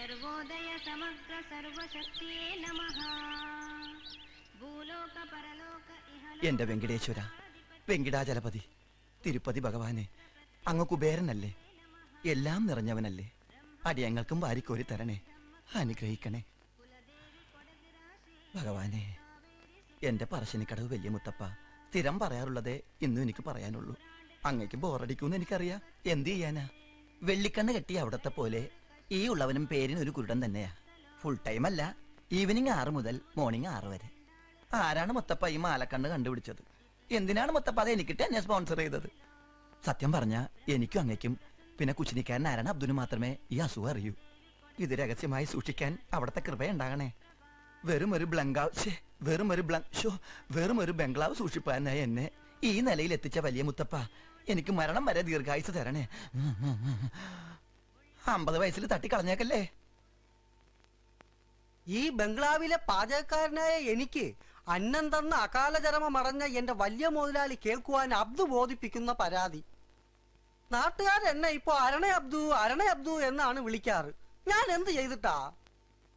സർവോദയ സമഗ്ര സർവശക്തിയേ നമഃ. ഭൂലോക പരലോക എന്റെ വെങ്കടേശ്വര, വെങ്കിടാചലപതി, തിരുപ്പതി ഭഗവാനെ, അങ്ങ് കുബേരനല്ലേ, എല്ലാം നിറഞ്ഞവനല്ലേ, അടിയങ്ങൾക്കും വാരിക്കോരി തരണേ, അനുഗ്രഹിക്കണേ ഭഗവാനെ. എന്റെ പറശ്ശിനിക്കടവ് വലിയ മുത്തപ്പ, സ്ഥിരം പറയാറുള്ളതേ ഇന്നും എനിക്ക് പറയാനുള്ളൂ. അങ്ങേക്ക് ബോറടിക്കൂന്ന് എനിക്കറിയാം, എന്ത് ചെയ്യാനാ. വെള്ളിക്കണ്ണ് കെട്ടിയ അവിടത്തെ പോലെ ഈ ഉള്ളവനും പേരിന് ഒരു കുരുടൻ തന്നെയാ. ഫുൾ ടൈം അല്ല, ഈവനിങ് 6 മുതൽ മോർണിംഗ് 6 വരെ. ആരാണ് മുത്തപ്പ ഈ മാലക്കണ്ണ് കണ്ടുപിടിച്ചത്? എന്തിനാണ് മുത്തപ്പ അത് എനിക്കിട്ട് എന്നെ സ്പോൺസർ ചെയ്തത്? സത്യം പറഞ്ഞ എനിക്കും അങ്ങയ്ക്കും പിന്നെ കുച്ചിനിക്കാരൻ ആരാണ് അബ്ദുന് മാത്രമേ ഈ അസുഖം അറിയൂ. ഇത് രഹസ്യമായി സൂക്ഷിക്കാൻ അവിടത്തെ കൃപയുണ്ടാകണേ. വെറും ഒരു ബംഗ്ലാവ് സൂക്ഷിപ്പാനായി എന്നെ ഈ നിലയിൽ എത്തിച്ച വലിയ മുത്തപ്പ, എനിക്ക് മരണം വരെ ദീർഘായുസ് തരണേ. 50 വയസ്സിൽ തട്ടിക്കളഞ്ഞേക്കല്ലേ. ഈ ബംഗ്ലാവിലെ പാചകക്കാരനായ എനിക്ക് അന്നം തന്ന അകാലചരമ മറഞ്ഞ എന്റെ വലിയ മുതലാളി കേൾക്കുവാൻ അബ്ദു ബോധിപ്പിക്കുന്ന പരാതി. നാട്ടുകാരെന്നെ ഇപ്പൊ അരണ അബ്ദു എന്നാണ് വിളിക്കാറ്. ഞാൻ എന്ത് ചെയ്തിട്ടാ?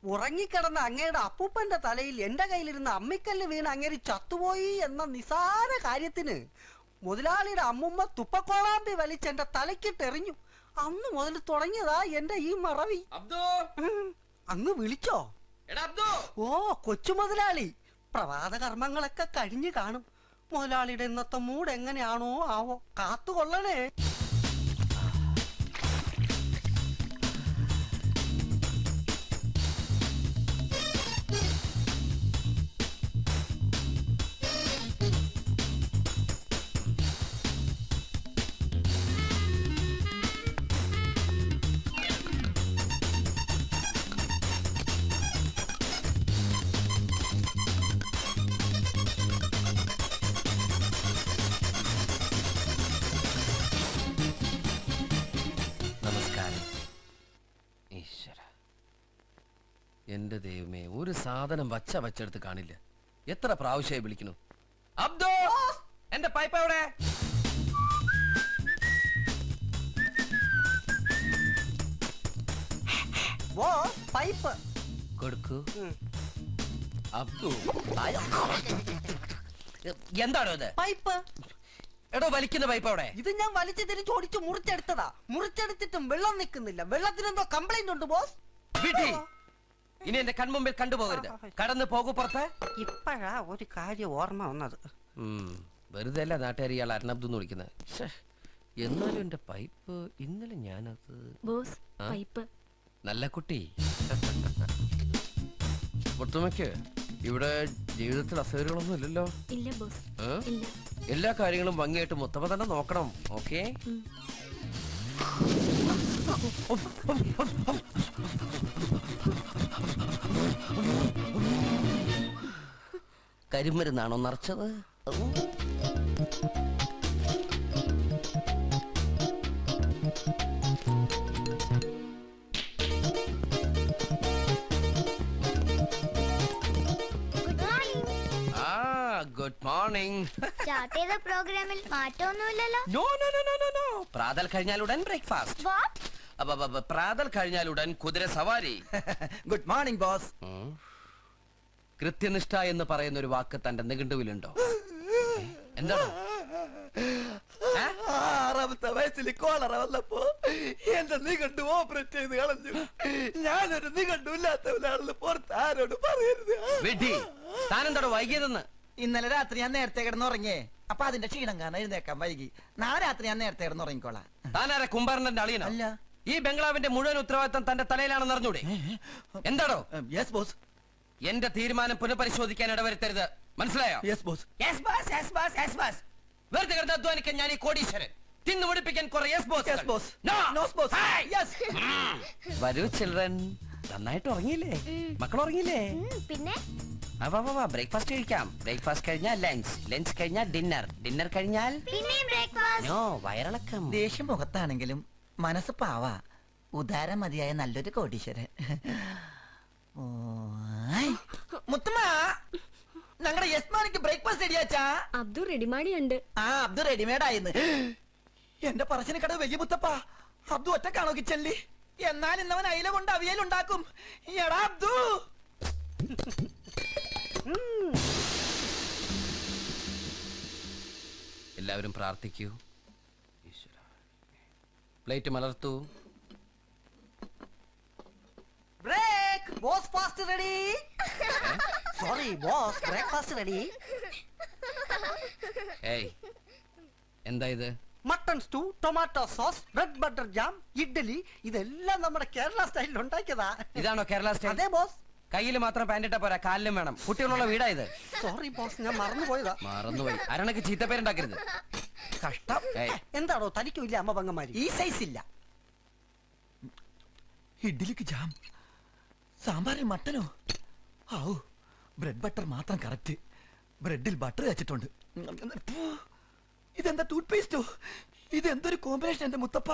ഉറങ്ങിക്കിടന്ന അങ്ങയുടെ അപ്പൂപ്പന്റെ തലയിൽ എന്റെ കയ്യിലിരുന്ന അമ്മിക്കല്ല് വീണ് അങ്ങേര് ചത്തുപോയി എന്ന നിസാര കാര്യത്തിന് മുതലാളിയുടെ അമ്മുമ്മ തുപ്പക്കോളാമ്പി വലിച്ച് എന്റെ തലക്കിട്ടെറിഞ്ഞു. അന്ന് മുതൽ തുടങ്ങിയതാ എന്റെ ഈ മറവി. അങ്ങ് വിളിച്ചോ? ഓ, കൊച്ചു മുതലാളി, പ്രഭാത കർമ്മങ്ങളൊക്കെ കഴിഞ്ഞു കാണും. മുതലാളിയുടെ ഇന്നത്തെ മൂഡ് എങ്ങനെയാണോ ആവോ, കാത്തുകൊള്ളണേ. എന്റെ ദൈവമേ, ഒരു സാധനം വച്ചെടുത്ത് കാണില്ല. എത്ര പ്രാവശ്യമായി വിളിക്കുന്നു. അബ്ദോ, എന്റെ പൈപ്പ് എവിടെ? പൈപ്പ് കൊടുക്കൂ. അബ്ദു, എന്താണോ ഇത്? പൈപ്പ്. എടോ, വലിക്കുന്ന പൈപ്പ് അവിടെ. ഇത് ഞാൻ വലിച്ചു തിരിച്ച് ഓടിച്ച് മുറിച്ചെടുത്തതാ. മുറിച്ചെടുത്തിട്ടും വെള്ളം നിൽക്കുന്നില്ല. വെള്ളത്തിനെന്തോ കംപ്ലൈന്റ് ഉണ്ട് ബോസ്. ഇനി എന്റെ കൺമുമ്പിൽ കണ്ടുപോകരുത്. കടന്നു പോകൂ പുറത്ത്. ഇപ്പഴാ ഒരു കാര്യം ഓർമ്മ വന്നത്. വെറുതെ അല്ല നാട്ടുകാർ ഇയാൾ അരണബ്ദു എന്ന് വിളിക്കുന്നത്. എന്നാലും എന്റെ പൈപ്പ് ഇന്നലെ ഞാനത് നല്ല കുട്ടി. മുത്തുമ്മയ്ക്ക് ഇവിടെ ജീവിതത്തിൽ അസൗകര്യങ്ങളൊന്നും ഇല്ലല്ലോ? എല്ലാ കാര്യങ്ങളും ഭംഗിയായിട്ട് മുത്തമ്മ തന്നെ നോക്കണം. ഓക്കെ? കരിമരുന്നാണോ നിറച്ചത്? Good morning. സ്റ്റാർട്ട് ചെയ്ത പ്രോഗ്രാമിൽ മാറ്റമൊന്നുമില്ലല്ലോ? നോ. പ്രാതൽ കഴിഞ്ഞാലുടൻ ബ്രേക്ക്ഫാസ്റ്റ്. പ്രാതൽ കഴിഞ്ഞാലുടൻ കുതിര സവാരി. Good morning boss. കൃത്യനിഷ്ഠ എന്ന് പറയുന്ന ഒരു വാക്ക് തന്റെ നിഘണ്ടുവിലുണ്ടോ? എന്താണ്? 6ാമത്തെ വയസ്സിൽ കോളറ വന്നപ്പോ എന്റെ നിഘണ്ടു ഓപ്പറേറ്റ് ചെയ്ത് കളഞ്ഞു. ഞാനൊരു നിഘണ്ടു ഇല്ലാത്തവനാണെന്ന് പുറത്ത് ആരോട് പറയരുത്. താനെന്താണോ വൈകിയതെന്ന്? ഇന്നലെ രാത്രി ഞാൻ നേരത്തെ കിടന്നുറങ്ങിയേ. അപ്പൊ അതിന്റെ ക്ഷീണം കാരണം എഴുന്നേക്കാൻ വൈകി. നാളെ രാത്രി ഞാൻ നേരത്തെ കിടന്നുറങ്ങിക്കോളാം. താനാരെ കുംഭാരന്റെ അളിയനോ? അല്ല. ഈ ബംഗ്ലാവിന്റെ മുഴുവൻ ഉത്തരവാദിത്തം തന്റെ തലയിലാണെന്ന് അറിഞ്ഞൂടെ? എന്താണോ? Yes boss. എന്റെ തീരുമാനം പുനഃപരിശോധിക്കാൻ ഇടവരുത്തരുത്. മനസ്സിലായോ? Yes boss. വെറുതെ കിടന്ന് അധ്വാനിക്കാൻ ഞാൻ ഈ കോടീശ്വരൻ. തിന്നു മുടിപ്പിക്കാൻ കുറെ യെസ് ബോസ്. വരൂ ചിൽഡ്രൻ. നന്നായിട്ട് ഉറങ്ങിയില്ലേ? മക്കൾ ഉറങ്ങിയില്ലേ? പിന്നെ ബ്രേക്ക്ഫാസ്റ്റ് കഴിക്കാം. ബ്രേക്ക്ഫാസ്റ്റ് കഴിഞ്ഞാൽ ലഞ്ച്, ലഞ്ച് കഴിഞ്ഞാൽ ഡിന്നർ, ഡിന്നർ കഴിഞ്ഞാൽ വയറിളക്കം. ദേഷ്യം മുഖത്താണെങ്കിലും മനസ്സ് പാവാ. ഉദാരം മതിയായ നല്ലൊരു കോടീശ്വരൻ. മുത്തമ്മ, ഞങ്ങളുടെ യസ്മാനിക്ക് ബ്രേക്ക്ഫാസ്റ്റ് റെഡിയാച്ചാ? അബ്ദു റെഡിമേഡ്. അബ്ദു റെഡിമേഡ് ആയിരുന്നു. എന്റെ പറശ്ശിനിക്കടവ് വലിയ മുത്തപ്പ, അബ്ദു ഒറ്റക്കാണോ കിച്ചണില്? എന്നാൽ ഇന്നവൻ അയില കൊണ്ട് അവിയലുണ്ടാക്കും. എടാ അബ്ദു, എല്ലാവരും പ്രാർത്ഥിക്കൂ. ഈശ്വരാ. പ്ലേറ്റ് മലർത്തൂ. Break. Boss fast ready. Sorry boss, breakfast ready. ഏയ്, എന്താ ഇത്? Mutton stew, tomato sauce, bread butter jam, idli, ഇതെല്ലാം നമ്മുടെ കേരള സ്റ്റൈലിൽ ഉണ്ടാക്കിയതാ. ഇതാണോ കേരള സ്റ്റൈൽ? അതെ ബോസ്. കയ്യിൽ മാത്രം പാൻറ് ഇട്ടാ പോരാ, കാലിലും വേണം. കുട്ടികളുള്ള വീടാ ഇത്. സോറി ബോസ്, ഞാൻ മറന്നുപോയതാ. മറന്നുപോയി. അരണക്ക് ചീത്തപ്പേരുണ്ടാക്കരുത്. കഷ്ടം. ഏയ്. എന്താണോ തനിക്കും ഇല്ല അമ്മ പങ്കന്മാര്? ഈ സൈസ് ഇല്ല. ഇഡ്ഡലിക്ക് ജാം, സാമ്പാറിൽ മട്ടനോ? ഔ, ബ്രെഡ് ബട്ടർ മാത്രം കറക്റ്റ്. ബ്രെഡിൽ ബട്ടർ വെച്ചിട്ടുണ്ട്. ഇതെന്താ ടൂത്ത് പേസ്റ്റോ? ഇതെന്തൊരു കോമ്പിനേഷൻ എന്റെ മുത്തപ്പ.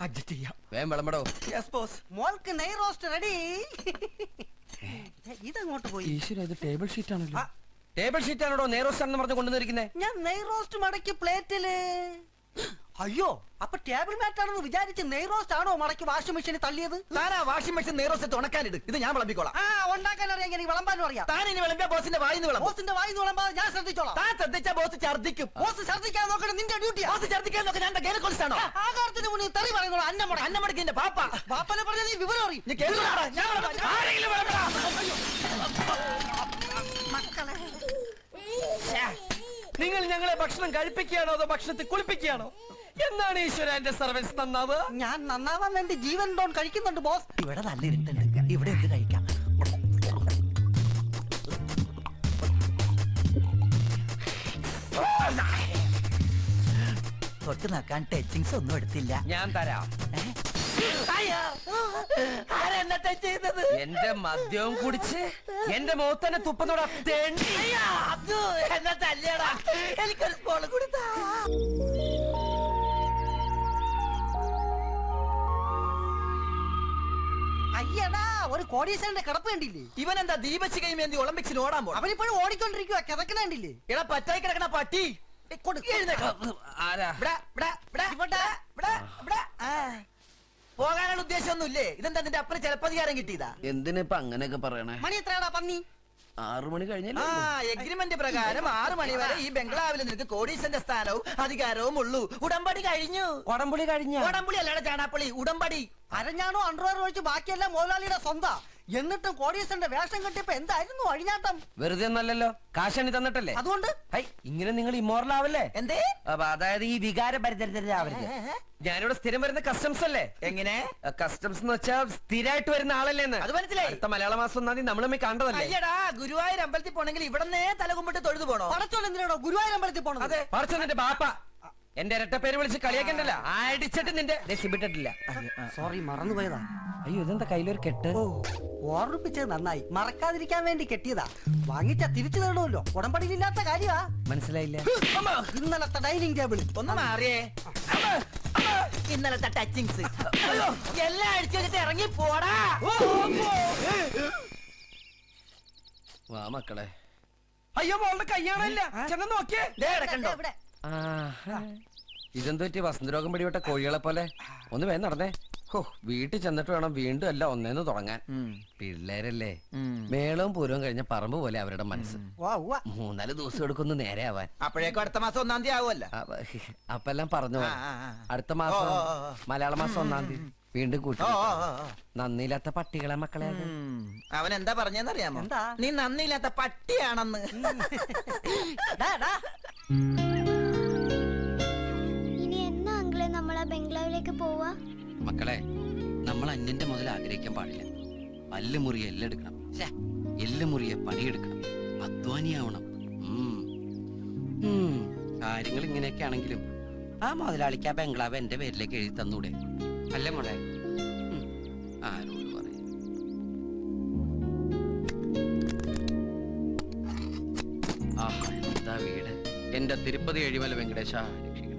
അഡ്ജസ്റ്റ് ചെയ്യാം. വേഗം വിളമ്പടോ. Yes boss. മോൾക്ക് നെയ് റോസ്റ്റ് റെഡി. ഇതങ്ങോട്ട് പോയി. ഈശ്വര, ഇത് ടേബിൾ ഷീറ്റ് ആണല്ലോ. ആ. ടേബിൾ ഷീറ്റ് ആണോ നെയ്റോസ്റ്റ് പറഞ്ഞ് കൊണ്ടുവന്നിരിക്കുന്നേ? ഞാൻ നെയ് റോസ്റ്റ് മടക്കി പ്ലേറ്റില്. അയ്യോ, അപ്പൊ ടേബിൾ മാറ്റ് ആണെന്ന് വിചാരിച്ച് നെയ് റോസ്റ്റ് ആണോ മടക്കി വാഷിംഗ് മെഷീനിൽ തള്ളിയത്? Thana washing machine നേരോസത്ത് ഉണക്കാനിട്. ഇത് ഞാൻ വിളമ്പിക്കോളാം. ആ, ഉണ്ടാക്കാൻ അറിയാം, എനിക്ക് വിളമ്പാനും അറിയാം. താൻ ഇനി വിളമ്പിയ ബോസിന്റെ വായിന്ന് വിളമ്പും. ബോസിന്റെ വായിന്ന് വിളമ്പാതെ ഞാൻ ശ്രദ്ധിച്ചോളാം. താൻ ശ്രദ്ധിച്ച ബോസ് ഛർദ്ദിക്കും. ബോസ് ഛർദ്ദിക്കാൻ നോക്കണം, നിന്റെ ഡ്യൂട്ടിയാ. ബോസ് ഛർദ്ദിക്കാൻ നോക്കാൻ ഞാൻ ഗൈനക്കോളജിസ്റ്റാണോ? ആകാരത്തിന് മുന്നിൽ തെറി പറയുന്നു. അന്നമടക്കിന്റെ പാപ്പ. ബാപ്പനെ പറഞ്ഞ നീ വിവരം അറിയും. നീ കേൾക്കണോടാ? ഞാൻ വിളമ്പാം. ആരെങ്കിലും വിളമ്പടാ. മക്കളെ, നിങ്ങൾ ഞങ്ങളെ ഭക്ഷണം കഴിപ്പിക്കുകയാണോ അതോ ഭക്ഷണത്തിൽ കുളിപ്പിക്കുകയാണോ? എന്നാണ് ഈശ്വര എന്റെ സർവീസ് നന്നാവ്? ഞാൻ നന്നാവാൻ വേണ്ടി ജീവൻ ഡോൺ കഴിക്കുന്നുണ്ട് ബോസ്. ഇവിടെ നല്ല ഇരുട്ടുണ്ട്. ഇവിടെ എന്ത് കഴിക്കാം? തൊട്ട് നോക്കാൻ ടച്ചിങ്സ് ഒന്നും എടുത്തില്ല. ഞാൻ തരാം. ആരെന്നെ ടച്ച് ചെയ്തത്? എന്റെ മദ്യവും കുടിച്ച് എന്റെ മുഖത്തന്നെ തുപ്പന്നോടാ തേണ്ടി. എന്നെ തല്ലിയടാ. എനിക്കൊരു സ്പോള് കൊടുത്താ. അയ്യടാ, ഒരു കോടീശ്വരന്റെ കിടപ്പ് കണ്ടില്ലേ? ഇവനെന്താ ദീപശിഖയും വേണ്ടി ഒളിമ്പിക്സിന് ഓടാൻ പോണം? അവനിപ്പോഴും ഓടിക്കൊണ്ടിരിക്കുക, കിതക്കണണ്ടില്ലേ? എടാ പറ്റായി കിടക്കണ പട്ടി. എഴുന്നേക്ക്. ആരാ? ഇവിടെ, ഇവിടെ, ഇവിടെ, ഇവിടെ, ഇവിടെ, ഇവിടെ. ആ. പോകാനുള്ള ഉദ്ദേശമൊന്നുമില്ലേ? ഇതെന്താ നിന്റെ അപ്പന് ചിലപ്പതികാരം കിട്ടിയതാ? എന്തിനിപ്പൊ അങ്ങനെയൊക്കെ പറയണേ? മണി എത്രയാടാ പന്നി? 6 മണി കഴിഞ്ഞല്ലേ? എഗ്രിമെന്റ് പ്രകാരം 6 മണി വരെ ഈ ബംഗ്ലാവിൽ നിനക്ക് കോടീശ്വരന്റെ സ്ഥാനവും അധികാരവും ഉള്ളൂ. ഉടമ്പടി കഴിഞ്ഞു. കൊടംപുളി കഴിഞ്ഞ? ഉടമ്പടി അല്ലട ചാണാപ്പള്ളി, ഉടമ്പടി. അരഞ്ഞാണോ അണ്ടർവെയർ ഒഴിച്ച് ബാക്കിയെല്ലാം മോലാളിയുടെ സ്വന്താ. എന്നിട്ടും കോടീശ്വരന്റെ വേഷം കെട്ടിയപ്പോ എന്തായിരുന്നു അഴിഞ്ഞാട്ടം? വെറുതെ ഒന്നല്ലല്ലോ, കാശണി തന്നിട്ടല്ലേ? അതുകൊണ്ട് ഹൈ, ഇങ്ങനെ നിങ്ങൾ ഇമോറൽ ആവല്ലേ? എന്തേ? അതായത് ഈ വികാര പരിചരിതരാവരുത്. ഞാനിവിടെ സ്ഥിരം വരുന്ന കസ്റ്റംസ് അല്ലേ? എങ്ങനെ? കസ്റ്റംസ് എന്ന് വെച്ചാൽ സ്ഥിരമായിട്ട് വരുന്ന ആളല്ലേന്ന്. അത് മനസ്സിലായി. അടുത്ത മലയാള മാസം 1 നമ്മൾ തമ്മിൽ കണ്ടതല്ലേ? അയ്യടാ, ഗുരുവായൂർ അമ്പലത്തിൽ പോണെങ്കിൽ ഇവിടന്നേ തല കുമ്പിട്ട് തൊഴുതു പോണോ? പടച്ചോൻ എന്തിനാണോ ഗുരുവായൂർ അമ്പലത്തിൽ പോണത്? അതെ. പറച്ചെന്നിന്റെ ബാപ്പ എന്റെ ഇരട്ട പേര് വിളിച്ച് കളിയാക്കണ്ടല്ല. അടിച്ചിട്ട് നിന്റെ സിബിട്ടിട്ടില്ല. സോറി, മറന്നുപോയതാ. അയ്യോ, ഇതെന്താ കയ്യിലൊരു കെട്ട്? ഓ, ഓർമ്മിപ്പിച്ചത് നന്നായി. മറക്കാതിരിക്കാൻ വേണ്ടി കെട്ടിയതാ. വാങ്ങിച്ച തിരിച്ചു തരണമല്ലോ. ഉടമ്പടിയില്ലാത്ത കാര്യമാ. മനസ്സിലായില്ല. ഇന്നലത്തെ ഡൈനിങ് ടേബിൾ ഒന്ന് മാറിയേ. ഇന്നലത്തെ ടച്ചിങ്സ് എല്ലാം അടിച്ചു വെച്ചിട്ട് ഇറങ്ങി പോടാ. വാ മക്കളെ. അയ്യോ, മോളുടെ കയ്യാണല്ല. ചെന്ന് നോക്കിയേ. കിടക്കണ്ടോ? ഇതെന്തു പറ്റി? വസന്തരോഗം പിടിവിട്ട കോഴികളെ പോലെ. ഒന്ന് വേഗം നടന്നേ. ഹോ, വീട്ടിൽ ചെന്നിട്ട് വേണം വീണ്ടും എല്ലാം ഒന്നേന്ന് തുടങ്ങാൻ. പിള്ളേരല്ലേ, മേളവും പൂരവും കഴിഞ്ഞ പറമ്പ് പോലെ അവരുടെ മനസ്സ്. 3-4 ദിവസം എടുക്കുന്നു നേരെ ആവാൻ. അപ്പോഴേക്കും അടുത്ത മാസം 1-ാം തീയതി ആവുമല്ല. അപ്പെല്ലാം പറഞ്ഞു. അടുത്ത മാസം മലയാള മാസം 1-ാം തീയതി വീണ്ടും കൂട്ടി. നന്ദിയില്ലാത്ത പട്ടികളെ മക്കളെ. അവൻ എന്താ പറഞ്ഞെന്നറിയാമോ? എന്താ? നീ നന്ദിയില്ലാത്ത പട്ടിയാണെന്ന്. ഇനി എന്നാ അങ്കിളെ നമ്മളാ ബംഗ്ലാവിലേക്ക് പോവാ? മക്കളെ, നമ്മൾ അന്യന്റെ മുതൽ ആഗ്രഹിക്കാൻ പാടില്ല. പല്ല് മുറിയെ എല്ലെടുക്കണം, എല്ല് മുറിയെ പണിയെടുക്കണം, അധ്വാനിയാവണം. കാര്യങ്ങൾ ഇങ്ങനെയൊക്കെ ആണെങ്കിലും ആ മുതലാളിക്ക് ആ ബംഗ്ലാവ് എന്റെ പേരിലേക്ക് എഴുതി തന്നൂടെ? അല്ലേ മോളെ? ആരോട് പറയും? ആഹാ, എന്താ വീട്! എന്റെ തിരുപ്പതി എഴിമല വെങ്കടേശ രക്ഷിക്കണം.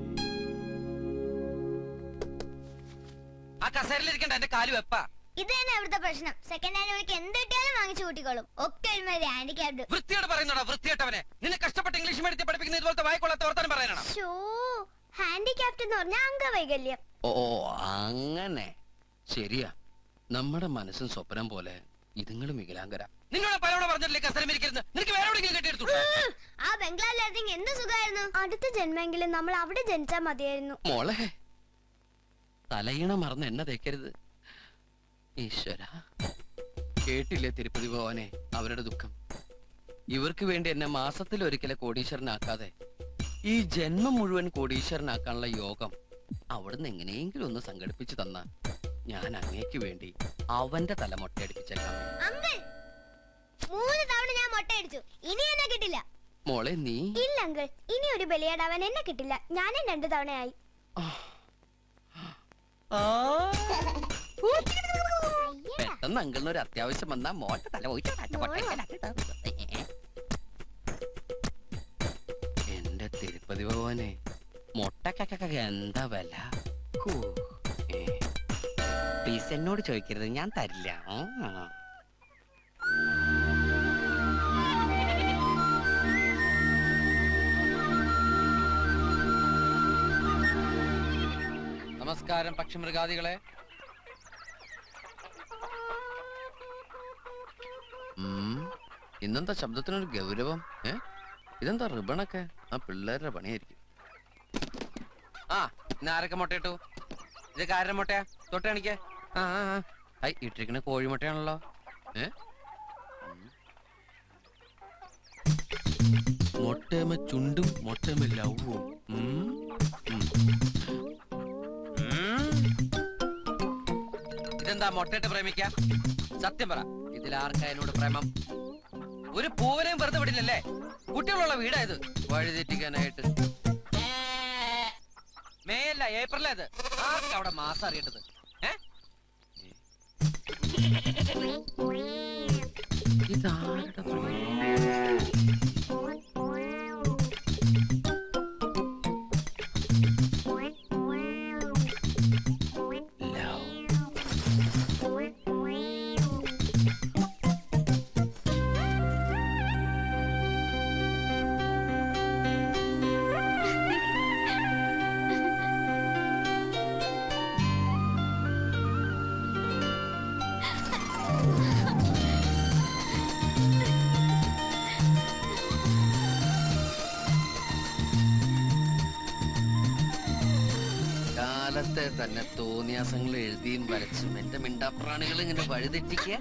ആ കസേരയിലിരിക്കണ്ട, എന്റെ കാല് വെപ്പാ. ഇത് തന്നെ അവിടുത്തെ പ്രശ്നം. സെക്കൻഡ് ഹാൻഡ് വിളിക്ക് എന്ത് കിട്ടിയാലും വാങ്ങിച്ചു കൂട്ടിക്കോളും. ഒക്കെ ഒരുമാതിരി ഹാൻഡിക്യാപ്ഡ്. വൃത്തിയോട് പറയുന്നോടാ, വൃത്തിയോട്ടവനെ. നിന്നെ കഷ്ടപ്പെട്ട് ഇംഗ്ലീഷ് മീഡിയത്തിൽ പഠിപ്പിക്കുന്ന ഇതുപോലത്തെ വായിക്കൊള്ളാത്ത വർത്താനം പറയാനാണ്. ഹാൻഡിക്യാപ്ഡ് എന്ന് പറഞ്ഞാൽ അംഗവൈകല്യം. ഓ, അങ്ങനെ. ശരിയാ, നമ്മുടെ മനസ്സും സ്വപ്നം പോലെ ഇതുങ്ങളും വികലാംഗര. നിന്നോട് പലവണ പറഞ്ഞില്ലേ കസരമിരിക്കരുത്, നിനക്ക് വേറെ എവിടെയെങ്കിലും കെട്ടിയെടുത്തു. ആ ബംഗ്ലാവിലായിരുന്നെങ്കിൽ എന്ത് സുഖമായിരുന്നു. അടുത്ത ജന്മെങ്കിലും നമ്മൾ അവിടെ ജനിച്ചാ മതിയായിരുന്നു. മോളെ, തലയിണ മറന്ന് എണ്ണ തേക്കരുത്. ഈശ്വര, കേട്ടില്ലേ തിരുപ്പതി ഭവാനെ അവരുടെ ദുഃഖം. ഇവർക്ക് വേണ്ടി എന്നെ മാസത്തിൽ ഒരിക്കലെ കോടീശ്വരനാക്കാതെ ഈ ജന്മം മുഴുവൻ കോടീശ്വരനാക്കാനുള്ള യോഗം അവിടുന്ന് എങ്ങനെയെങ്കിലും ഒന്ന് സംഘടിപ്പിച്ചു തന്ന ഞാൻ അങ്ങേക്ക് വേണ്ടി അവന്റെ തല മൊട്ടയടിപ്പിച്ചേക്കാം. അങ്കിൾ, 3 തവണ ഞാൻ മൊട്ടയടിച്ചു, ഇനി എന്നെ കിട്ടില്ല. മോളെ നീ ഇല്ല അങ്കിൾ, ഇനി ഒരു ബലിയാടാവാൻ എന്നെ കിട്ടില്ല. ഞാനും 2 തവണയായി. പെട്ടെന്ന് അങ്കിളിന് ഒരു അത്യാവശ്യം വന്നാ മോട്ട തല പോയിട്ട് എന്റെ തിരുപ്പതി ഭഗവാനെ, മൊട്ടക്കൊക്കെ എന്താ വില? പ്ലീസ് എന്നോട് ചോദിക്കരുത്, ഞാൻ തരില്ല. നമസ്കാരം പക്ഷിമൃഗാദികളെ. ഇന്നെന്താ ശബ്ദത്തിനൊരു ഗൗരവം? ഇതെന്താ റിബണൊക്കെ? ആ പിള്ളേരുടെ പണിയായിരിക്കും. ആ, ഇന്ന് ആരൊക്കെ മുട്ടയിട്ടു? ഇതൊക്കെ ആരുടെ മുട്ടയാ? തൊട്ടണിക്ക്. ഇട്ടിരിക്കണ കോഴിമുട്ടയാണല്ലോ. മുട്ടയമ്മ ചുണ്ടും മുട്ടയമ്മ ലവും. ഇതെന്താ മുട്ടയിട്ട് പ്രേമിക്ക? സത്യം പറ, ഇതിലാർക്കാ എന്നോട് പ്രേമം? ഒരു പൂവനെയും വെറുതെ വിടില്ലല്ലേ? കുട്ടികളുള്ള വീടായത് വഴിതെറ്റിക്കാനായിട്ട്. മേയല്ല, ഏപ്രിലേത്. ആർക്കും അവിടെ മാസം അറിയേണ്ടത്? ഇതാരുടെ കാലത്തെ തന്നെ തോന്നിയാസങ്ങൾ എഴുതിയും വരച്ചും എന്റെ മിണ്ടാപ്രാണികൾ ഇങ്ങനെ വഴിതെറ്റിക്കുക.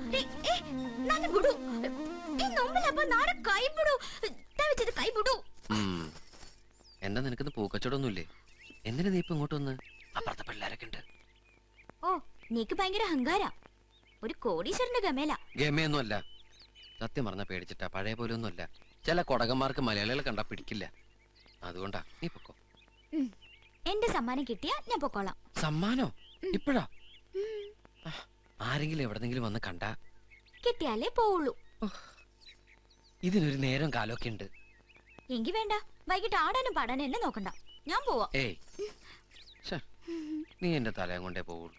എന്താ നിനക്കിന്ന് പൂക്കച്ചവടൊന്നുമില്ലേ? എന്തിനാ നീ ഇപ്പൊ ഇങ്ങോട്ട് വന്ന്? അപ്പുറത്തെ പിള്ളേരൊക്കെ ഉണ്ട്. ഓ, നീക്ക് ഭയങ്കര അഹങ്കാര. ഒരു കോടീശ്വരന്റെ ഗമേല. ഗമയൊന്നും അല്ല, സത്യം പറഞ്ഞ പേടിച്ചിട്ടാ. പഴയ പോലെ ഒന്നുമല്ല. ചില കൊടകന്മാർക്ക് മലയാളികളെ കണ്ടാ പിടിക്കില്ല. അതുകൊണ്ടാ. നീ പൊക്കോ. എന്റെ സമ്മാനം കിട്ടിയാ ഞാൻ പൊക്കോളാം. സമ്മാനോ? ഇപ്പഴാ? ആരെങ്കിലും എവിടെന്നെങ്കിലും വന്ന് കണ്ടാ? കിട്ടിയാലേ പോവുള്ളൂ. ഇതിനൊരു നേരം കാലമൊക്കെ ഉണ്ട്. എങ്കി വേണ്ട, വൈകിട്ട് ആടാനും പാടാനും എന്നെ നോക്കണ്ട, ഞാൻ പോവാ. ഏയ്, നീ എന്റെ തലയും കൊണ്ടേ പോവുള്ളൂ.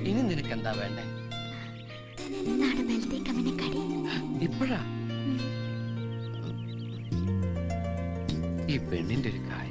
ഇനി നിനക്ക് എന്താ വേണ്ടേ? ഇപ്പഴാ? ഈ പെണ്ണിന്റെ ഒരു കാര്യം